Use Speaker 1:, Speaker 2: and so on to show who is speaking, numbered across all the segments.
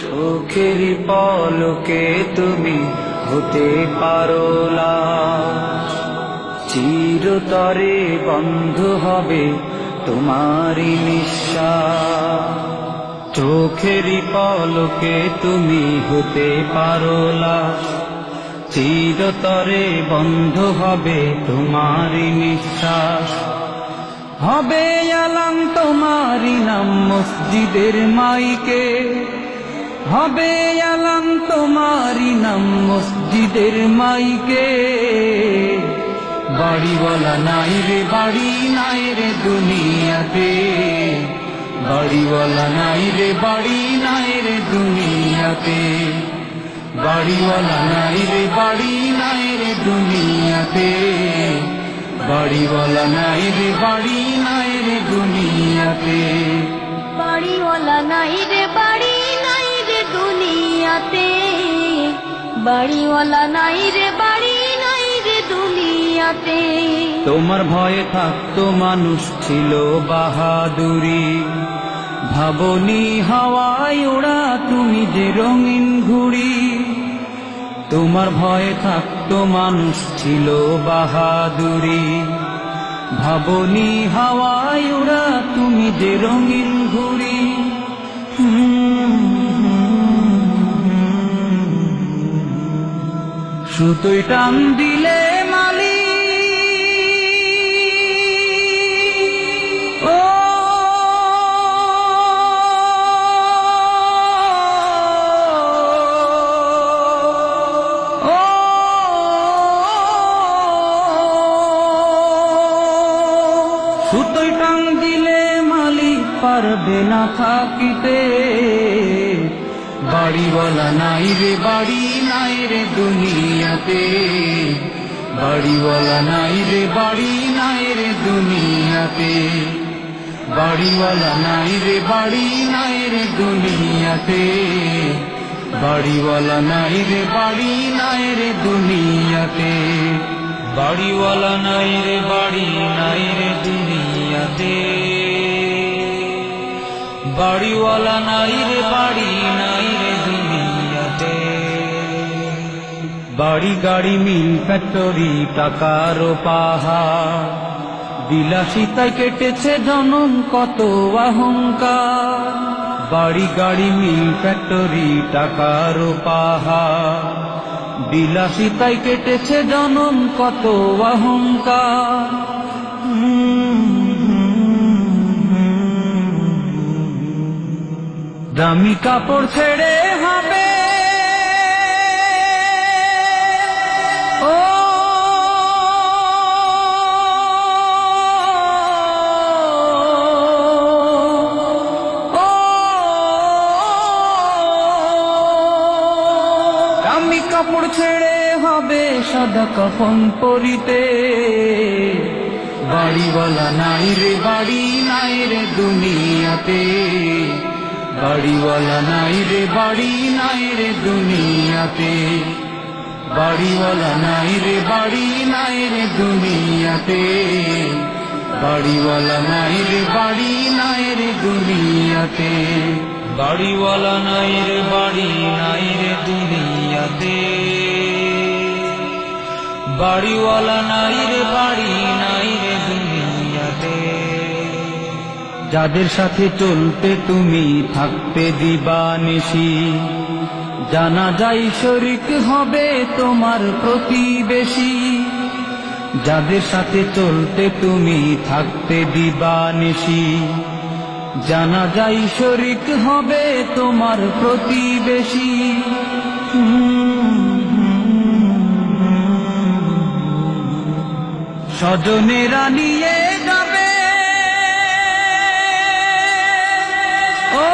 Speaker 1: চোখের পলকে তুমি হতে পারো লাশ, চিরতরে বন্ধ হবে তোমারই নিঃশ্বাস। চোখের পলকে তুমি হতে পারো লাশ, চিরতরে বন্ধ হবে তোমারই নিঃশ্বাস। হবে আলাম তোমারই নাম মসজিদের মাইকে, হবে আলাম তোমারই নাম মসজিদের মাইকে। বাড়িওয়ালা নাই রে বাড়ি নাই রে দুনিয়াতে, বাড়িওয়ালা নাই রে বাড়ি নাই রে দুনিয়াতে। বাড়িওয়ালা নাই রে বাড়ি নাই রে দুনিয়াতে, বাড়িওয়ালা নাই রে বাড়ি নাই রে দুনিয়াতে।
Speaker 2: বাড়িওয়ালা নাই রে বাড়ি নাই রে দুনিয়াতে, বাড়িওয়ালা নাই রে বাড়ি নাই রে দুনিয়াতে।
Speaker 1: তোমার ভয়ে থাকতো মানুষ ছিল বাহাদুরি, ভাবনি হাওয়ায় ওড়া তুমি যে রঙিন ঘুড়ি। তোমার ভয়ে থাকতো মানুষ ছিল বাহাদুরি, ভাবনি হাওয়ায় ওড়া তুমি যে রঙিন ঘুড়ি। সুতোয় টান দিলে মালি ও সুতোয় টান দিলে মালিক পারবে না থাকিতে। বাড়িওয়ালা নাই রে বাড়ি নাই রে দুনিয়াতে, বাড়িওয়ালা নাই রে বাড়ি নাই রে দুনিয়াতে। বাড়িওয়ালা নাই রে বাড়ি নাই রে দুনিয়াতে, বাড়িওয়ালা নাই রে বাড়ি নাই রে দুনিয়াতে। বাড়িওয়ালা নাই রে বাড়ি নাই রে দুনিয়াতে, বাড়িওয়ালা নাই রে বাড়ি নাই রে দুনিয়াতে। বাড়ি গাড়ি মিল ফ্যাক্টরি টাকার পাহাড়, বিলাসিতায় কেটেছে জনম কত অহংকার। বাড়ি গাড়ি মিল ফ্যাক্টরি টাকার পাহাড়, বিলাসিতায় কেটেছে জনম কত অহংকার। দামি কাপড় ছেড়ে হবে ও দামি কাপড় ছেড়ে হবে সাদা কাফন পরিতে। বাড়িওয়ালা নাই রে বাড়ি নাই রে দুনিয়াতে, বাড়িওয়ালা নাই রে বাড়ি নাই রে দুনিয়াতে। বাড়িওয়ালা নাই রে বাড়ি নাই রে দুনিয়াতে, বাড়িওয়ালা নাই রে বাড়ি নাই রে দুনিয়াতে। বাড়িওয়ালা নাই রে বাড়ি নাই রে দুনিয়াতে, বাড়িওয়ালা নাই রে বাড়ি নাই রে দুনিয়াতে। যাদের সাথে চলতে তুমি থাকতে দিবানিশি, জানা যায় শরীক হবে তোমার প্রতিবেশী। যাদের সাথে চলতে তুমি থাকতে দিবানিশি, জানা যায় শরীক হবে তোমার প্রতিবেশী। স্বজনেরা নিয়ে যাবে ও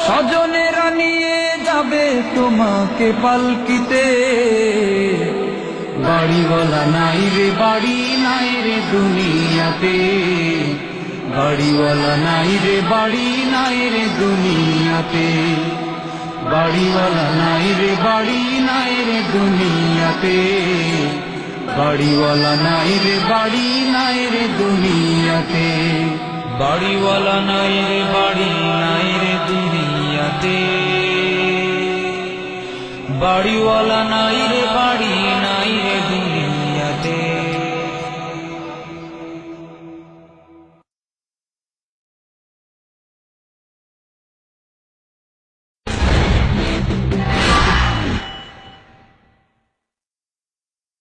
Speaker 1: স্বজনেরা নিয়ে যাবে তোমাকে পালকিতে। বাড়িওয়ালা নাই রে বাড়ি নাই রে দুনিয়াতে, বাড়িওয়ালা নাই রে বাড়ি নাই রে দুনিয়াতে। বাড়িওয়ালা নাই রে বাড়ি নাই রে দুনিয়াতে, বাড়িওয়ালা নাই রে বাড়ি নাই রে দুনিয়াতে, বাড়িওয়ালা নাই রে বাড়ি নাই রে দুনিয়াতে, বাড়িওয়ালা নাই রে বাড়ি নাই